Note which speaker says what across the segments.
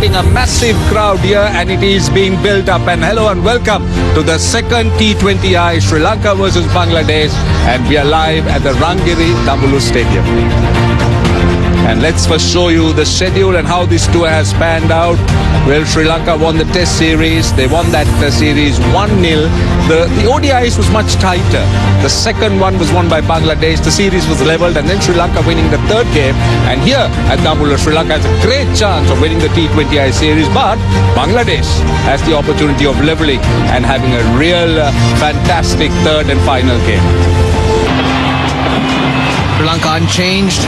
Speaker 1: expecting a massive crowd here, and it is being built up. And hello and welcome to the second T20I Sri Lanka versus Bangladesh, and we are live at the Rangiri Dabulu Stadium. And let's first show you the schedule and how this tour has panned out. Well, Sri Lanka won the Test series. They won that series 1-0. The ODIs was much tighter. The second one was won by Bangladesh. The series was leveled, and then Sri Lanka winning the third game. And here at Dabulu, Sri Lanka has a great chance of winning the T20I series. But Bangladesh has the opportunity of leveling and having a real fantastic third and final game.
Speaker 2: Sri Lanka unchanged.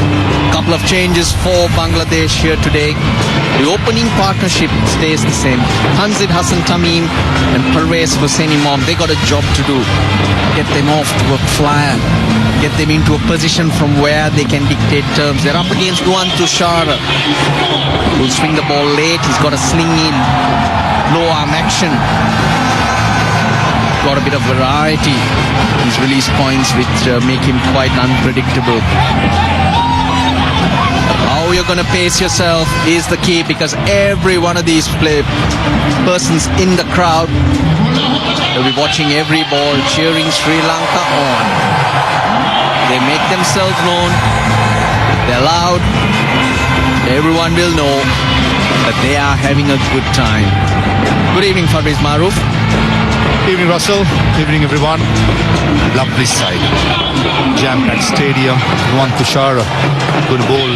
Speaker 2: Couple of changes for Bangladesh here today. The opening partnership stays the same. Tanzid Hassan Tamim and Pervez Hossein Imam, they got a job to do. Get them off to a flyer. Get them into a position from where they can dictate terms. They're up against Nuwan Tushara, who'll swing the ball late. He's got a sling in, low arm action. Got a bit of variety. His release points which make him quite unpredictable. How you're going to pace yourself is the key, because every one of these persons in the crowd will be watching every ball, cheering Sri Lanka on. They make themselves known. They're loud. Everyone will know that they are having a good time. Good evening, Fabriz Maroof.
Speaker 3: Evening, Russell. Evening, everyone. Lovely side. Jam-packed stadium. Nuwan Tushara going to bowl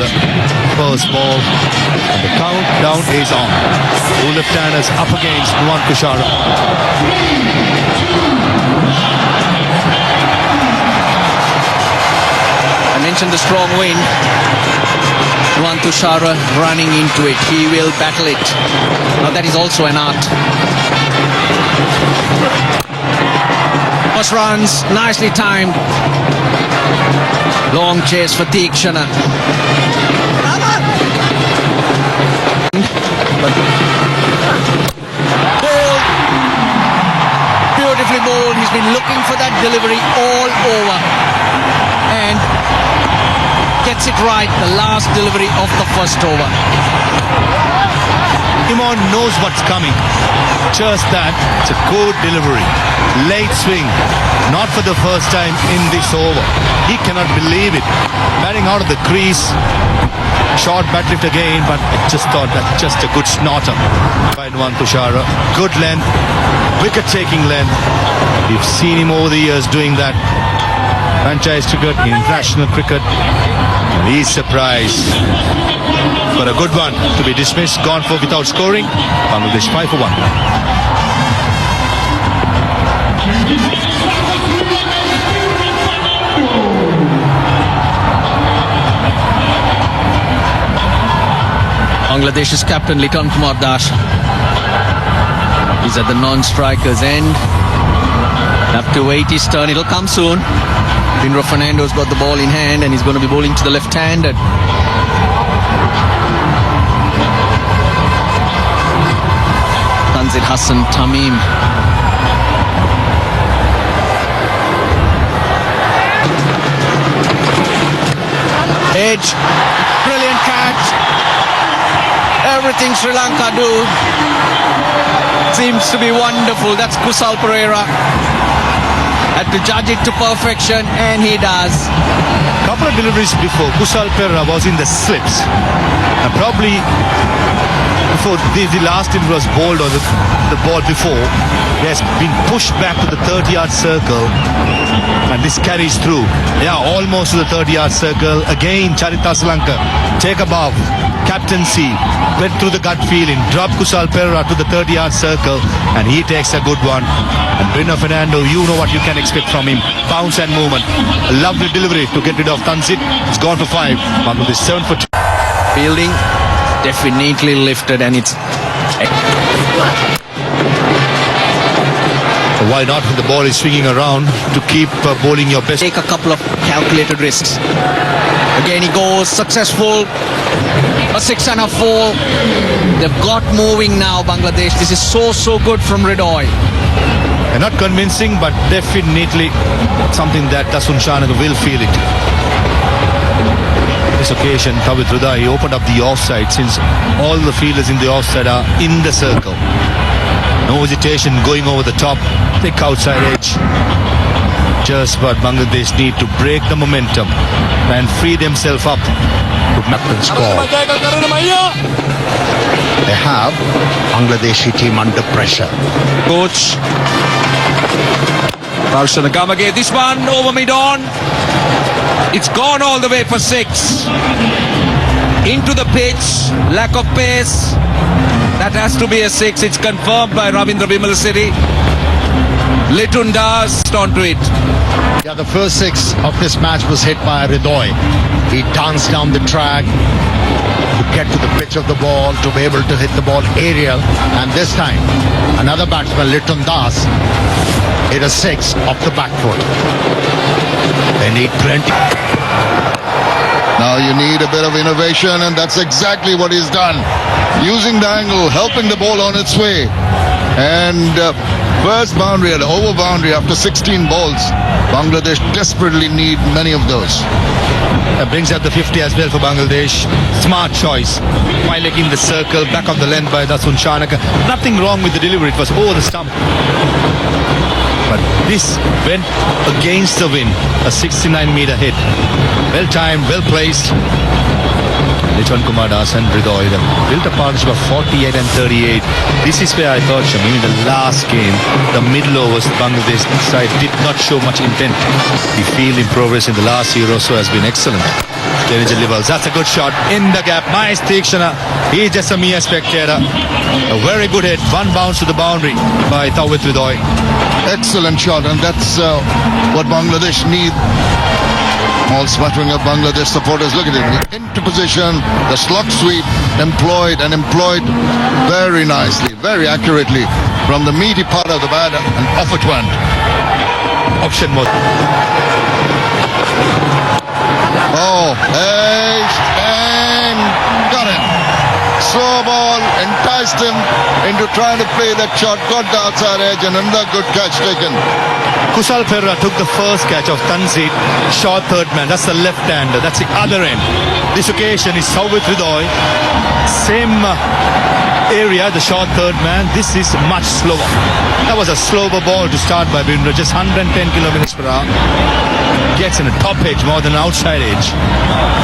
Speaker 3: first ball. And the countdown is on. Two left-handers up against Nuwan Tushara.
Speaker 2: I mentioned the strong wind. Nuwan Tushara running into it. He will battle it. Now that is also an art. First runs, nicely timed. Long chase for Tikshana. Bowled. Beautifully bowled. He's been looking for that delivery all over. And gets it right, the last delivery of the first over.
Speaker 3: Imam knows what's coming. Just that, it's a good delivery. Late swing. Not for the first time in this over. He cannot believe it. Batting out of the crease. Short bat lift again, but I just thought that's just a good snorter by Nuwan Tushara. Good length. Wicket-taking length. We've seen him over the years doing that. Franchise cricket, international cricket. And he's surprised. But a good one to be dismissed, gone for without scoring. Bangladesh 5 for 1.
Speaker 2: Bangladesh's captain Liton Kumar Das. He's at the non-striker's end. Up to wait his turn. It'll come soon. Pinro Fernando's got the ball in hand and he's going to be bowling to the left-handed. Tanzid Hassan Tamim. Edge. Brilliant catch. Everything Sri Lanka do seems to be wonderful. That's Kusal Pereira. Had to judge it to perfection, and he does.
Speaker 3: Couple of deliveries before, Kusal Pereira was in the slips. And probably before the last delivery was bowled, or the ball before, he has been pushed back to the 30-yard circle. And this carries through. Yeah, almost to the 30-yard circle. Again, Charita Salanka, take a bow. Captaincy, went through the gut feeling, dropped Kusal Pereira to the 30-yard circle, and he takes a good one. And Pinro Fernando, you know what you can expect from him. Bounce and movement. A lovely delivery to get rid of Tanzid. It's gone for 5. Bangladesh 7 for 2.
Speaker 2: Fielding definitely lifted, and it's...
Speaker 3: Why not when the ball is swinging around to keep bowling your best?
Speaker 2: Take a couple of calculated risks. Again he goes, successful. A 6 and a 4. They've got moving now, Bangladesh. This is so good from Ridoy.
Speaker 3: And not convincing, but definitely something that Tasun Shanaga will feel it. This occasion, Tawid Rida, he opened up the offside since all the fielders in the offside are in the circle. No hesitation, going over the top, thick outside edge. Just what Bangladesh need to break the momentum and free themselves up to captain score.
Speaker 4: They have Bangladeshi team under pressure.
Speaker 1: Coach Roshan Gamage, this one over mid-on. It's gone all the way for 6. Into the pitch, lack of pace. That has to be a 6. It's confirmed by Ravindra Vimalasiri. Litun Das onto it.
Speaker 4: Yeah, the first 6 of this match was hit by Ridoy. He danced down the track to get to the pitch of the ball, to be able to hit the ball aerial. And this time, another batsman, Litun Das, hit a 6 off the back foot. They need plenty.
Speaker 5: Now you need a bit of innovation, and that's exactly what he's done. Using the angle, helping the ball on its way. And first boundary, an over boundary after 16 balls. Bangladesh desperately need many of those.
Speaker 3: That brings up the 50 as well for Bangladesh. Smart choice. While in the circle, back of the length by Dasun Chanaka. Nothing wrong with the delivery, it was over the stump. But this went against the wind. A 69-meter hit. Well timed, well placed. Litwan Kumar Das and Ridoy, they built a partnership of 48 and 38. This is where I thought, Shamim, in the last game, the middle overs, Bangladesh side did not show much intent. The field in progress in the last year or so has been excellent. Danger levels, that's a good shot in the gap. Nice Tikshana. He's just a mere spectator. A very good hit. One bounce to the boundary by Tawid Ridoy.
Speaker 5: Excellent shot, and that's what Bangladesh need. All smattering of Bangladesh supporters. Look at it. Into position, the slot sweep employed very nicely, very accurately from the meaty part of the bat, and off it went.
Speaker 3: Option mode.
Speaker 5: Oh, and got him. Slow ball, enticed him into trying to play that shot, got the outside edge, and another good catch taken.
Speaker 3: Kusal Perra took the first catch of Tanzit, short third man. That's the left-hander. That's the other end. This occasion is Tawid Ridoy. Same area, the short third man. This is much slower. That was a slower ball to start by Bindra. Just 110 kilometers per hour. Gets in a top edge more than outside edge.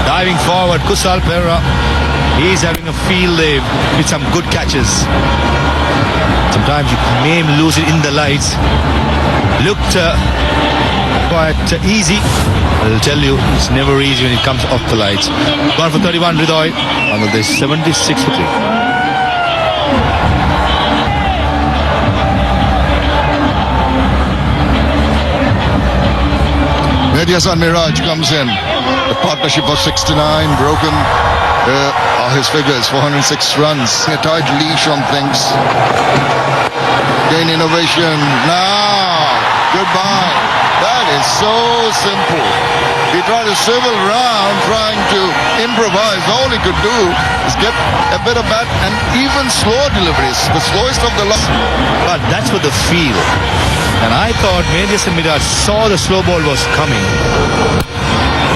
Speaker 3: Diving forward, Kusal Perra. He's having a field day with some good catches. Sometimes you may lose it in the lights. Looked quite easy. I'll tell you, it's never easy when it comes off the lights. Gone for 31, Ridoy. Bangladesh 76 for 3.
Speaker 5: Mediasan Miraj comes in. The partnership of 69 broken. Are his figures, 406 runs. A tight leash on things. Gain innovation. Now, goodbye. That is so simple. He tried to swivel around, trying to improvise. All he could do is get a bit of bat and even slow deliveries. The slowest of the lot.
Speaker 3: But that's what the feel. And I thought Mediasan Miraj saw the slow ball was coming.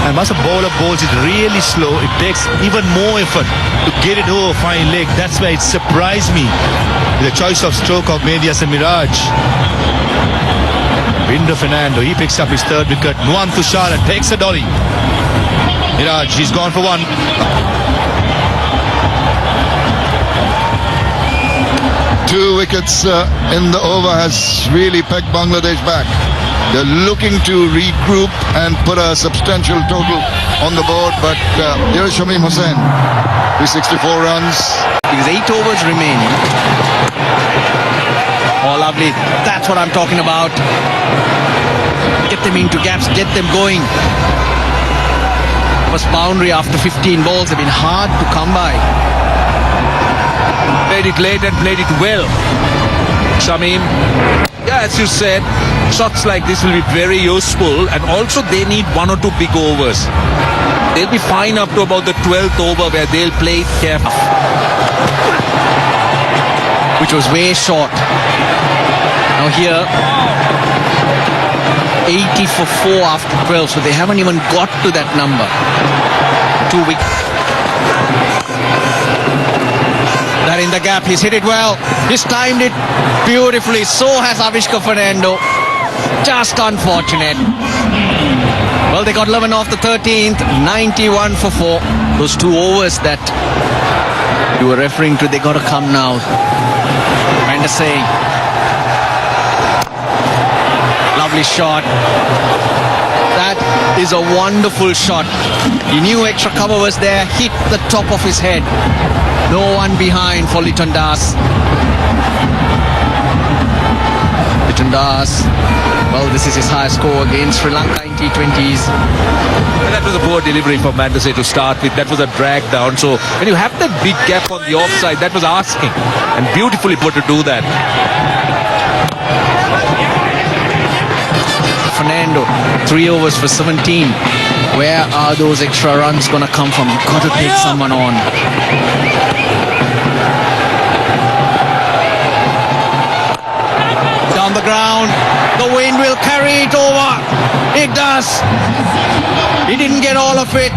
Speaker 3: And once a bowler bowls it really slow, it takes even more effort to get it over fine leg. That's why it surprised me, the choice of stroke of Mediasan Miraj. Winder Fernando, he picks up his third wicket. Nuan Tushara takes a dolly. Miraj, he's gone for 1.
Speaker 5: Two wickets in the over has really pegged Bangladesh back. They're looking to regroup and put a substantial total on the board, but here's Shamim Hussain, 364 runs.
Speaker 2: Because 8 overs remaining. Oh, lovely. That's what I'm talking about. Get them into gaps, get them going. First boundary after 15 balls have been hard to come by.
Speaker 1: Played it late and played it well. Shamim. Yeah, as you said, shots like this will be very useful, and also they need 1 or 2 big overs. They'll be fine up to about the 12th over where they'll play it careful.
Speaker 2: Which was way short. Now here, 80 for 4 after 12, so they haven't even got to that number. 2 wickets. That in the gap, he's hit it well. He's timed it beautifully. So has Avishka Fernando. Just unfortunate. Well, they got 11 off the 13th, 91 for 4. Those 2 overs that you were referring to, they got to come now. Mendesay. Lovely shot. That is a wonderful shot. He knew extra cover was there, hit the top of his head. No one behind for Liton Das. Liton Das, well, this is his highest score against Sri Lanka in T20s.
Speaker 1: And that was a poor delivery for Mendesay to start with. That was a drag down. So when you have that big gap on the offside, that was asking. And beautifully put to do that.
Speaker 2: Fernando, 3 overs for 17. Where are those extra runs going to come from? You've got to take someone on. Down the ground. The wind will carry it over. It does. He didn't get all of it,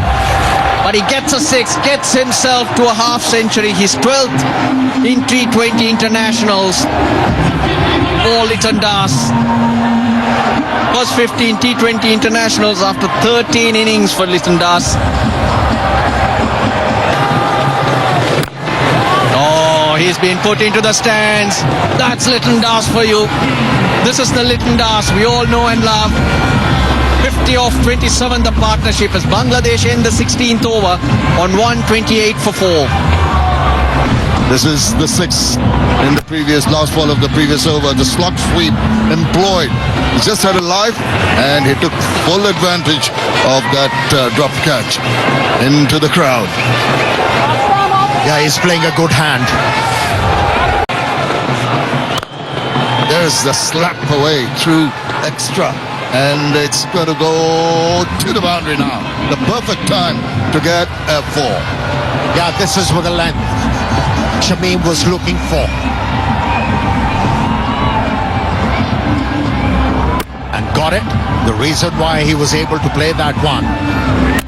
Speaker 2: but he gets a 6, gets himself to a half century. His 12th in T20 internationals for Liton Das. First 15 T20 internationals after 13 innings for Liton Das. Oh, he's been put into the stands. That's Liton Das for you. This is the Liton Das we all know and love. 50 off 27, the partnership as Bangladesh in the 16th over on 128 for 4.
Speaker 5: This is the 6th in the previous last ball of the previous over. The slot sweep employed. He just had a life and he took full advantage of that drop catch into the crowd.
Speaker 4: Yeah, he's playing a good hand.
Speaker 5: There's the slap away through extra. And it's going to go to the boundary now. The perfect time to get a 4.
Speaker 4: Yeah, this is what the length Shamim was looking for. And got it. The reason why he was able to play that one,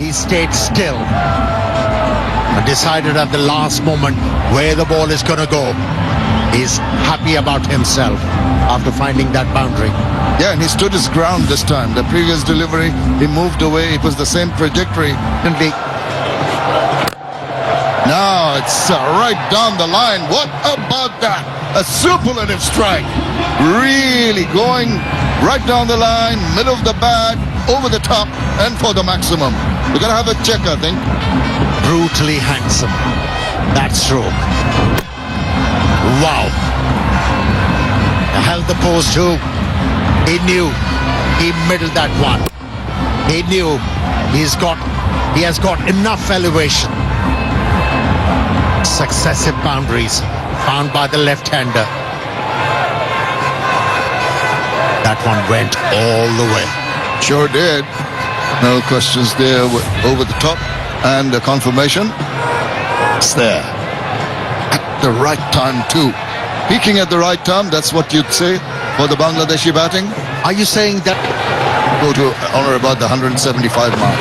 Speaker 4: he stayed still and decided at the last moment where the ball is going to go. He's happy about himself after finding that boundary.
Speaker 5: Yeah, and he stood his ground this time. The previous delivery, he moved away. It was the same trajectory. Now it's right down the line. What about that? A superlative strike. Really going right down the line, middle of the bat, over the top, and for the maximum. We're going to have a check, I think.
Speaker 4: Brutally handsome. That stroke. Wow. Held the post too. He knew he middled that one. He knew he has got enough elevation. Successive boundaries found by the left-hander. That one went all the way.
Speaker 5: Sure did. No questions there. Over the top. And the confirmation. It's there. At the right time too. Peaking at the right time, that's what you'd say for the Bangladeshi batting.
Speaker 4: Are you saying that?
Speaker 5: Go to honor about the 175 mark.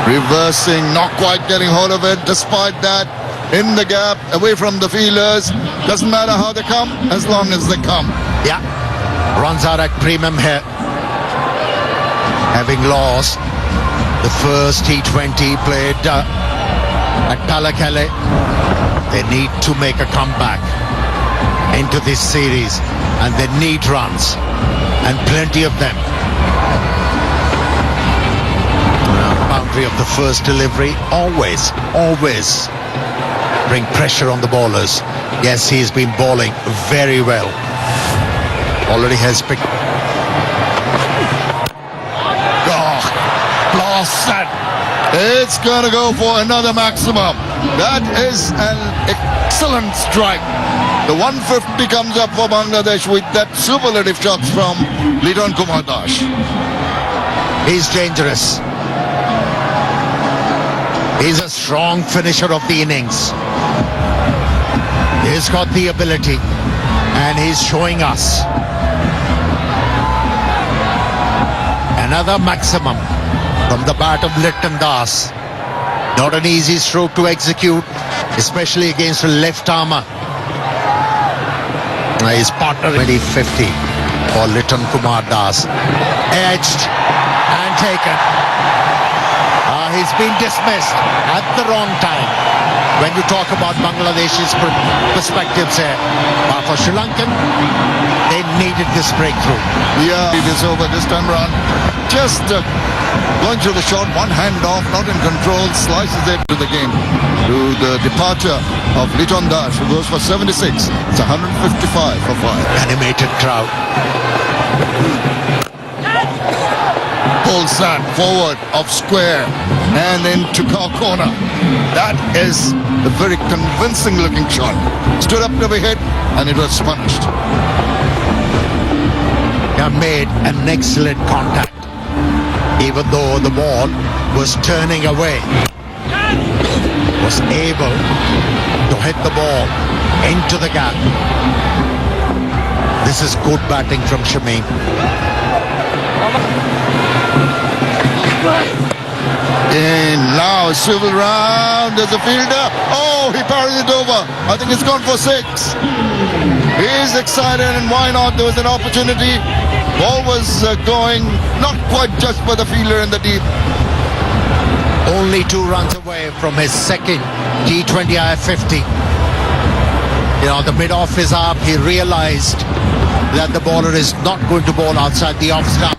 Speaker 5: Reversing, not quite getting hold of it. Despite that, in the gap, away from the fielders. Doesn't matter how they come, as long as they come.
Speaker 4: Yeah. Runs out at premium here. Having lost the first T20 played at Talakele, they need to make a comeback into this series, and they need runs, and plenty of them. Boundary of the first delivery, always bring pressure on the bowlers. Yes, he's been bowling very well. Already has picked.
Speaker 5: Blast that. It's gonna go for another maximum. That is an excellent strike. The 150 comes up for Bangladesh with that superlative shots from Liton Das.
Speaker 4: He's dangerous. He's a strong finisher of the innings. He's got the ability, and he's showing us another maximum from the bat of Liton Das. Not an easy stroke to execute, especially against a left armer. His partner 2050 for Liton Kumar Das. Edged and taken. He's been dismissed at the wrong time. When you talk about Bangladesh's perspectives here. But for Sri Lankan, they needed this breakthrough.
Speaker 5: Yeah, it is over this time around. Just going through the shot, one hand off, not in control, slices it to the game. To the departure of Liton Das, who goes for 76. It's 155 for 5.
Speaker 4: Animated crowd.
Speaker 5: Pulls that forward of square and into corner. That is a very convincing looking shot. Stood up to be hit and it was punished.
Speaker 4: They made an excellent contact, even though the ball was turning away. Was able to hit the ball into the gap. This is good batting from Shamim.
Speaker 5: And now swivel round, there's a fielder. Oh, he parried it over. I think it's gone for 6. He's excited, and why not? There was an opportunity. Ball was going not quite just for the fielder in the deep.
Speaker 4: Only 2 runs away from his second T20 I-50. You know, the mid-off is up. He realized that the bowler is not going to bowl outside the off stump.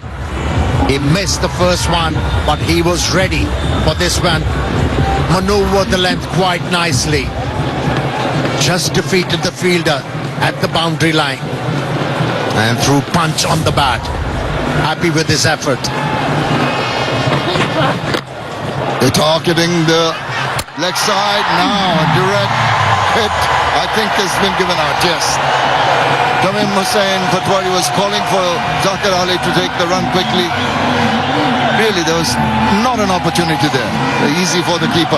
Speaker 4: He missed the first one, but he was ready for this one. Maneuvered the length quite nicely. Just defeated the fielder at the boundary line and threw punch on the bat. Happy with his effort.
Speaker 5: They're targeting the leg side now. A direct hit, I think, has been given out. Yes. Tamim Hussain Patwari was calling for Zakir Ali to take the run quickly. Really, there was not an opportunity there. Easy for the keeper.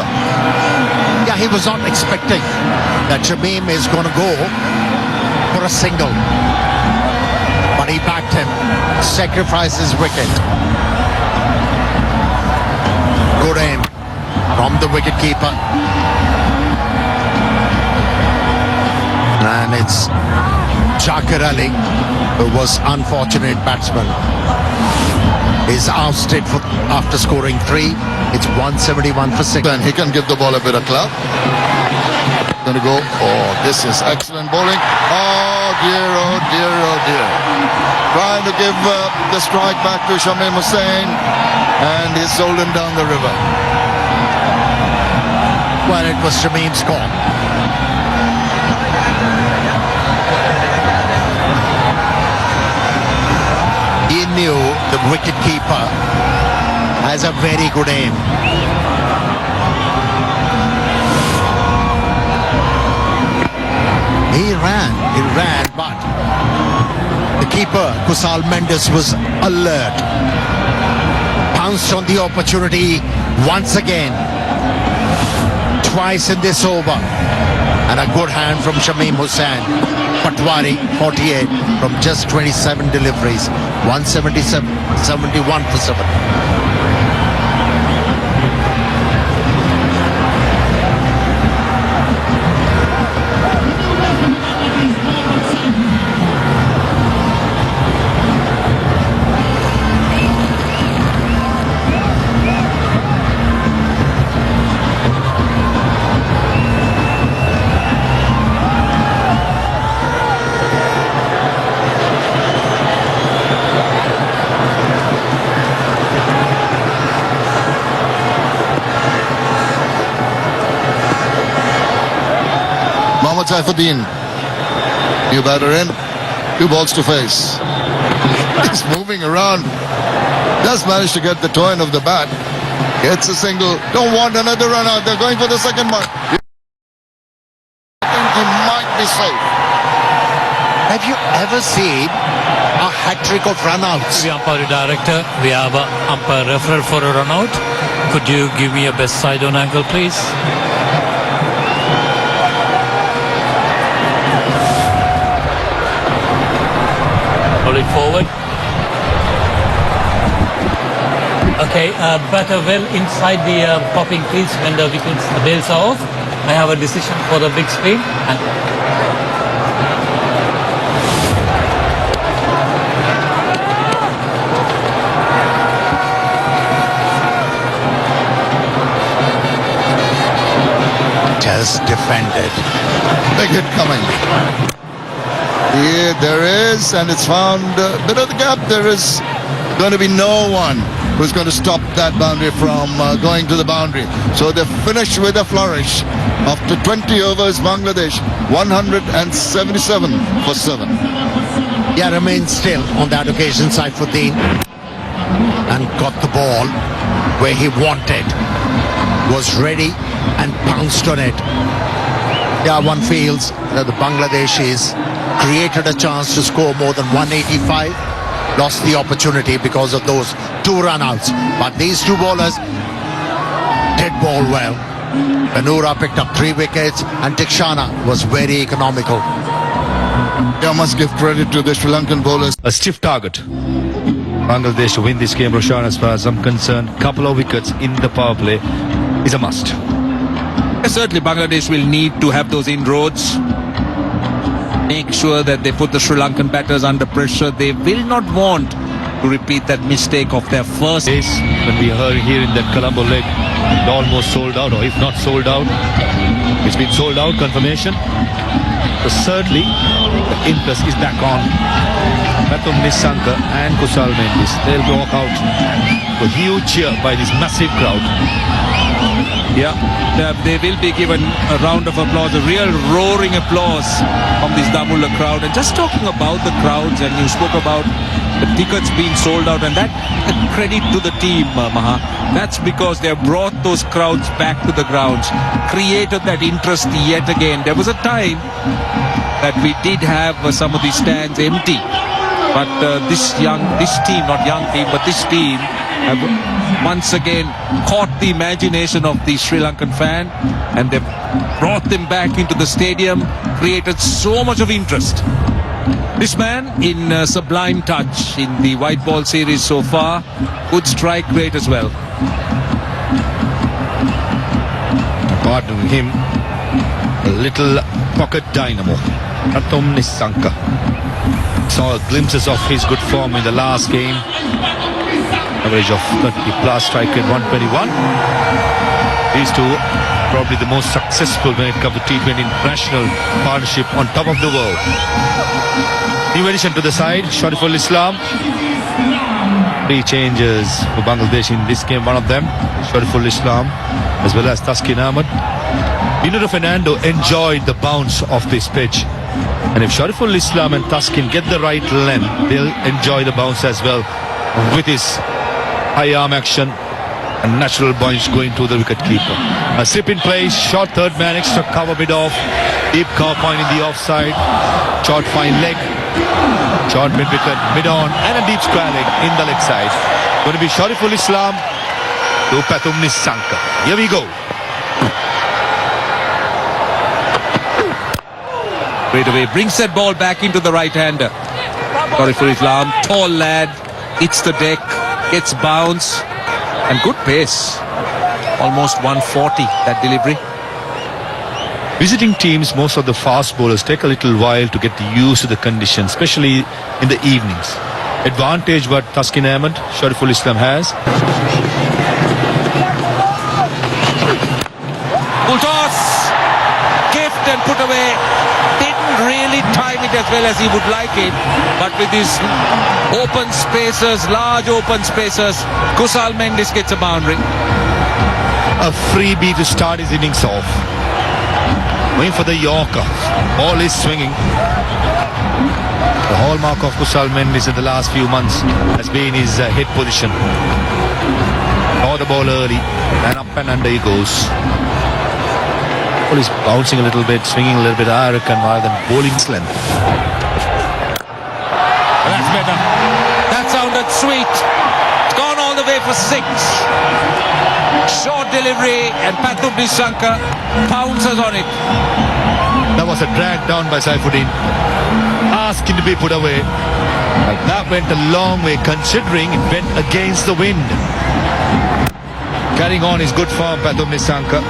Speaker 4: Yeah, he was not expecting that Shamim is going to go for a single. But he backed him. Sacrificed his wicket. Good aim from the wicket keeper. And it's Zakir Ali, who was unfortunate batsman, is ousted after scoring 3. It's 171 for 6.
Speaker 5: And he can give the ball a bit of club. Going to go. Oh, this is excellent bowling. Oh dear, oh dear, oh dear. Trying to give the strike back to Shamim Hussain, and he's sold him down the river.
Speaker 4: Well, it was Shamim's call. He knew the wicket keeper has a very good aim. He ran, but the keeper, Kusal Mendes, was alert. Pounced on the opportunity once again. Twice in this over. And a good hand from Shamim Hussain. Patwari, 48 from just 27 deliveries. 177, 71 for 7.
Speaker 5: Saifuddin, new batter in, 2 balls to face. He's moving around, just managed to get the toe end of the bat, gets a single, don't want another run out, they're going for the second one. I think he might be safe.
Speaker 4: Have you ever seen a hat-trick of run-outs?
Speaker 6: The umpire director, we have an umpire referral for a run-out. Could you give me a best side-on angle, please? Roll it forward. Okay, but well inside the popping crease when the wickets, the bails are off. I have a decision for the big screen. And
Speaker 4: Just defended.
Speaker 5: Big hit coming. Yeah, there is, and it's found a bit of the gap. There is going to be no one who's going to stop that boundary from going to the boundary. So they finish with a flourish. After 20 overs, Bangladesh 177 for 7.
Speaker 4: Yeah, remained still on that occasion, Saifuddin, and got the ball where he wanted. Was ready and pounced on it. Yeah, one feels that the Bangladeshis created a chance to score more than 185, lost the opportunity because of those 2 run-outs. But these 2 bowlers did bowl well. Benura picked up 3 wickets and Tikshana was very economical.
Speaker 5: Yeah, I must give credit to the Sri Lankan bowlers.
Speaker 3: A stiff target. Bangladesh to win this game, Roshan, as far as I'm concerned. Couple of wickets in the power play is a must.
Speaker 1: Certainly Bangladesh will need to have those inroads. Make sure that they put the Sri Lankan batters under pressure. They will not want to repeat that mistake of their first.
Speaker 3: When we heard here in that Colombo leg, it almost sold out, or if not sold out, it's been sold out, confirmation. So certainly the interest is back on. Pathum Nissanka and Kusal Mendis, they'll walk out. A huge cheer by this massive crowd.
Speaker 1: Yeah, they will be given a round of applause, a real roaring applause from this Damula crowd. And just talking about the crowds, and you spoke about the tickets being sold out, and that credit to the team, Maha. That's because they have brought those crowds back to the grounds, created that interest yet again. There was a time that we did have some of these stands empty, but this team, not young team, but this team have once again caught the imagination of the Sri Lankan fan, and they've brought them back into the stadium, created so much of interest. This man in sublime touch in the white ball series so far, good strike rate as well.
Speaker 3: Partner with him, a little pocket dynamo, Pathum Nissanka. Saw glimpses of his good form in the last game. Average of 30 plus, strike rate 121. These two probably the most successful when it comes to T20 international partnership on top of the world. New addition to the side, Shariful Islam. 3 changes for Bangladesh in this game. One of them, Shariful Islam, as well as Taskin Ahmed. Binuru Fernando enjoyed the bounce of this pitch. And if Shariful Islam and Taskin get the right length, they'll enjoy the bounce as well with his high arm action and natural bounce going to the wicket keeper. A slip in place, short third man, extra cover mid off, deep cover point in the offside, short fine leg, short mid wicket, mid on, and a deep square leg in the leg side. Going to be Shariful Islam to Pathum Nissanka. Here we go.
Speaker 1: Straight away brings that ball back into the right-hander. Shariful Islam, tall lad, hits the deck, gets bounce, and good pace. Almost 140, that delivery.
Speaker 3: Visiting teams, most of the fast bowlers take a little while to get used to the conditions, especially in the evenings. Advantage what Taskin Ahmed, Shariful Islam has.
Speaker 1: Full toss, gift and put away. Didn't really time it as well as he would like it, but with his open spaces, large open spaces, Kusal Mendis gets a boundary.
Speaker 3: A freebie to start his innings off. Going for the Yorker. Ball is swinging. The hallmark of Kusal Mendis in the last few months has been his head position. Saw the ball early, and up and under he goes. Ball is bouncing a little bit, swinging a little bit, I reckon, rather than bowling length.
Speaker 1: That's better. That sounded sweet. It's gone all the way for 6. Short delivery, and Pathum Nissanka pounces on it.
Speaker 3: That was a drag down by Saifuddin, asking to be put away. But that went a long way, considering it went against the wind. Carrying on his good form, Pathum Nissanka.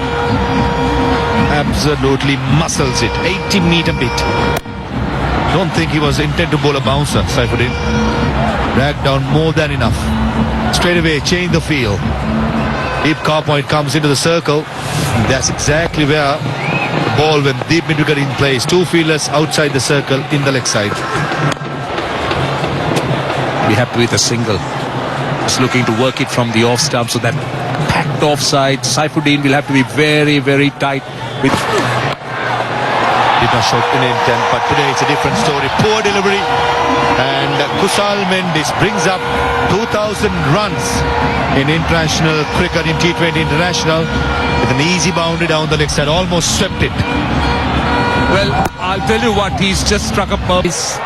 Speaker 3: Absolutely muscles it. 80-meter bit. Don't think he was intent to bowl a bouncer, Saifuddin. Dragged down more than enough. Straight away, change the field. Deep car point comes into the circle. And that's exactly where the ball went deep mid wicket in place. Two fielders outside the circle in the leg side.
Speaker 1: Be happy with a single. Just looking to work it from the off stump, so that packed offside. Saifuddin will have to be very, very tight with.
Speaker 3: Did not show in intent, but today it's a different story. Poor delivery. And Kusal Mendis brings up 2,000 runs in international cricket, in T20 International, with an easy boundary down the leg side. Almost swept it.
Speaker 1: Well, I'll tell you what, he's just struck a purpose.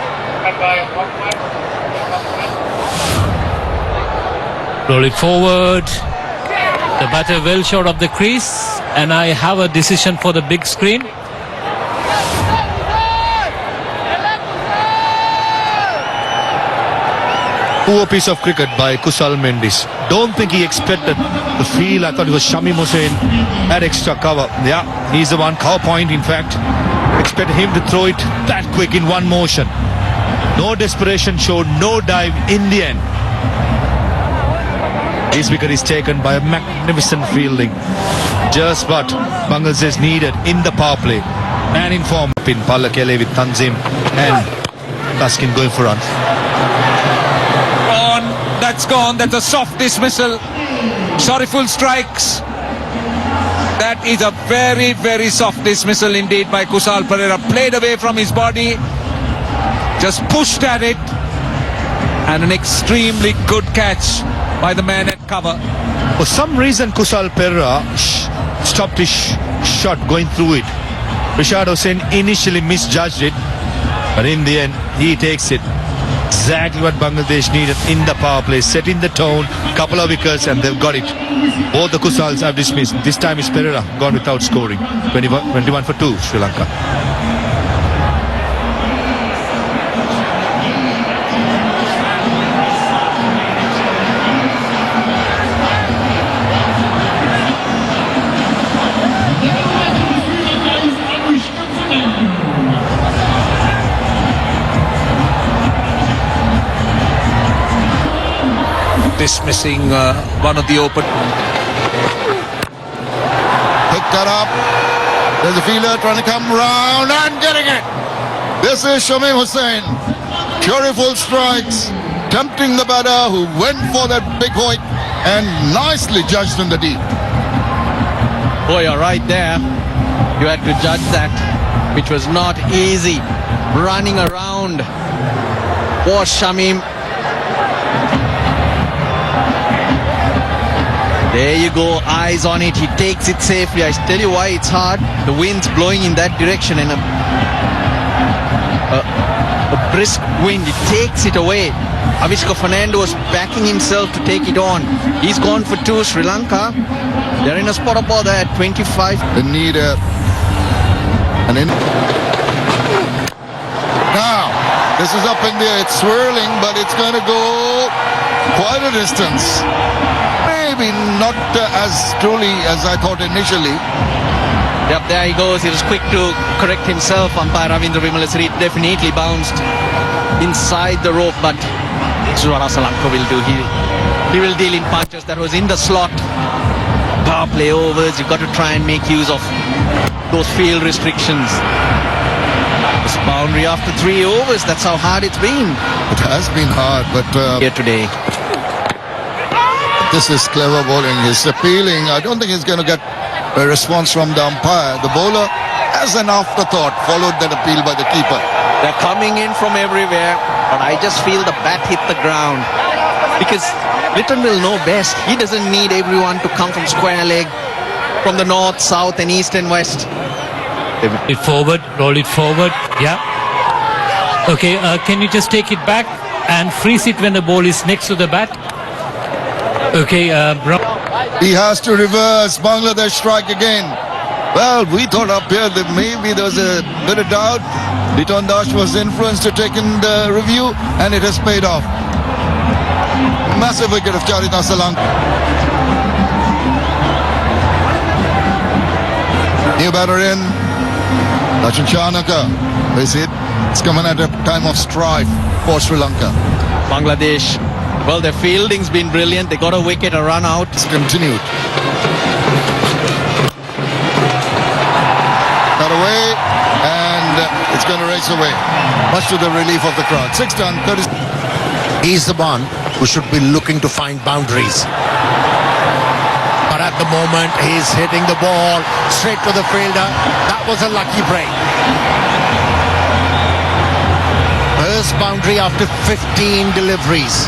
Speaker 6: Roll it forward. The batter well short of the crease, and I have a decision for the big screen.
Speaker 3: Poor piece of cricket by Kusal Mendis. Don't think he expected the field. I thought it was Shamim Hussain had extra cover. Yeah, he's the one, cow point in fact. Expected him to throw it that quick in one motion. No desperation showed, no dive in the end. This wicket is taken by a magnificent fielding. Just what Bangladesh needed in the power play. Man in form in Palakele with Tanzim and Taskin going for runs.
Speaker 1: That's gone. That's a soft dismissal. Sorryful strikes. That is a very, very soft dismissal indeed by Kusal Perera. Played away from his body. Just pushed at it. And an extremely good catch by the man at cover.
Speaker 3: For some reason, Kusal Perera stopped his shot going through it. Rishad Hussain initially misjudged it, but in the end, he takes it. Exactly what Bangladesh needed in the power play, setting the tone, couple of wickets, and they've got it. Both the Kusals have dismissed. This time it's Perera gone without scoring. 21 for 2, Sri Lanka.
Speaker 1: Dismissing one of the open.
Speaker 5: Picked that up. There's a fielder trying to come round and getting it. This is Shamim Hussain. Curryful strikes, tempting the batter who went for that big hoik and nicely judged in the deep.
Speaker 2: Boy, you're right there. You had to judge that, which was not easy. Running around was Shamim. There you go, eyes on it, he takes it safely. I tell you why it's hard. The wind's blowing in that direction and a brisk wind, it takes it away. Avishka Fernando was backing himself to take it on. He's gone for 2, Sri Lanka. They're in a spot of bother at 25.
Speaker 5: They need an in. Now, this is up in the air, it's swirling, but it's going to go quite a distance. Maybe not as truly as I thought initially.
Speaker 2: Yep, there he goes. He was quick to correct himself. Umpire Ravindra Vimalasri definitely bounced inside the rope, but this is what Asalanka will do. He will deal in punches. That was in the slot. Power play overs. You've got to try and make use of those field restrictions. This boundary after 3 overs. That's how hard it's been.
Speaker 5: It has been hard, but
Speaker 2: Here today.
Speaker 5: this is clever bowling. He's appealing. I don't think he's going to get a response from the umpire. The bowler, as an afterthought, followed that appeal by the keeper.
Speaker 2: They're coming in from everywhere, but I just feel the bat hit the ground. Because Litton will know best. He doesn't need everyone to come from square leg, from the north, south and east and west.
Speaker 6: Roll it forward. Yeah. Okay, can you just take it back and freeze it when the ball is next to the bat? Okay,
Speaker 5: He has to reverse. Bangladesh strike again. Well, we thought up here that maybe there was a bit of doubt. Liton Das was influenced to take in the review, and it has paid off. Massive wicket of Charita Salanka. New batter in. Lachin Chanaka. Is it? It's coming at a time of strife for Sri Lanka.
Speaker 2: Bangladesh, well, their fielding's been brilliant. They got a wicket, a run out.
Speaker 5: It's continued. Got away, and it's going to race away. Much to the relief of the crowd. 6 done, 30.
Speaker 4: He's the one who should be looking to find boundaries. But at the moment, he's hitting the ball straight to the fielder. That was a lucky break. First boundary after 15 deliveries.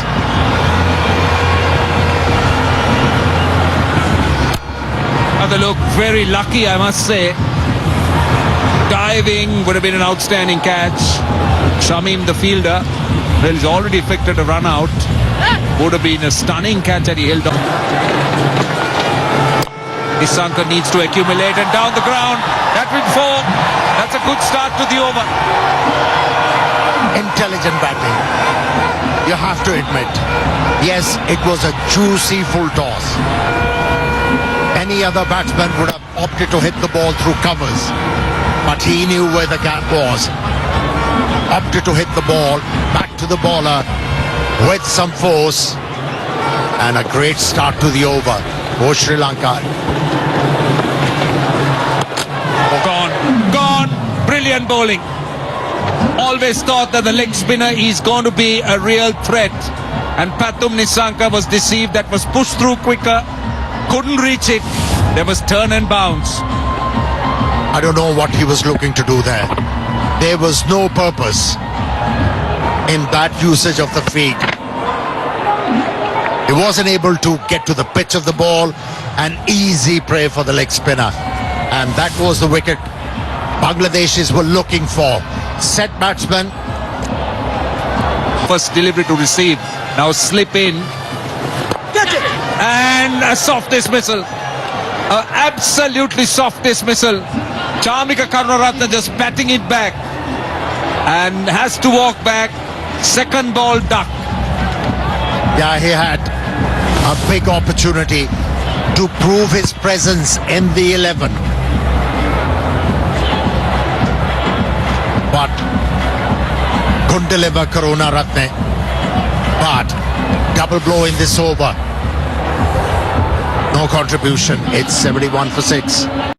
Speaker 1: They look very lucky, I must say. Diving would have been an outstanding catch. Shamim, the fielder, well, he's already effected a run out. Would have been a stunning catch that he held on. Nissanka needs to accumulate and down the ground. That will fall. That's a good start to the over.
Speaker 4: Intelligent batting. You have to admit. Yes, it was a juicy full toss. Any other batsman would have opted to hit the ball through covers. But he knew where the gap was. Opted to hit the ball back to the bowler with some force. And a great start to the over for Sri Lanka.
Speaker 1: Gone. Brilliant bowling. Always thought that the leg spinner is going to be a real threat. And Pathum Nissanka was deceived. That was pushed through quicker. Couldn't reach it. There was turn and bounce.
Speaker 4: I don't know what he was looking to do there. There was no purpose in that usage of the feet. He wasn't able to get to the pitch of the ball. An easy prey for the leg spinner. And that was the wicket Bangladeshis were looking for. Set batsman.
Speaker 1: First delivery to receive. Now slip in. And a soft dismissal. Absolutely soft dismissal. Chamika Karunaratne just batting it back. And has to walk back. Second ball duck.
Speaker 4: Yeah, he had a big opportunity to prove his presence in the 11. But couldn't deliver Karunaratne. But double blow in this over. No contribution. It's 71 for 6.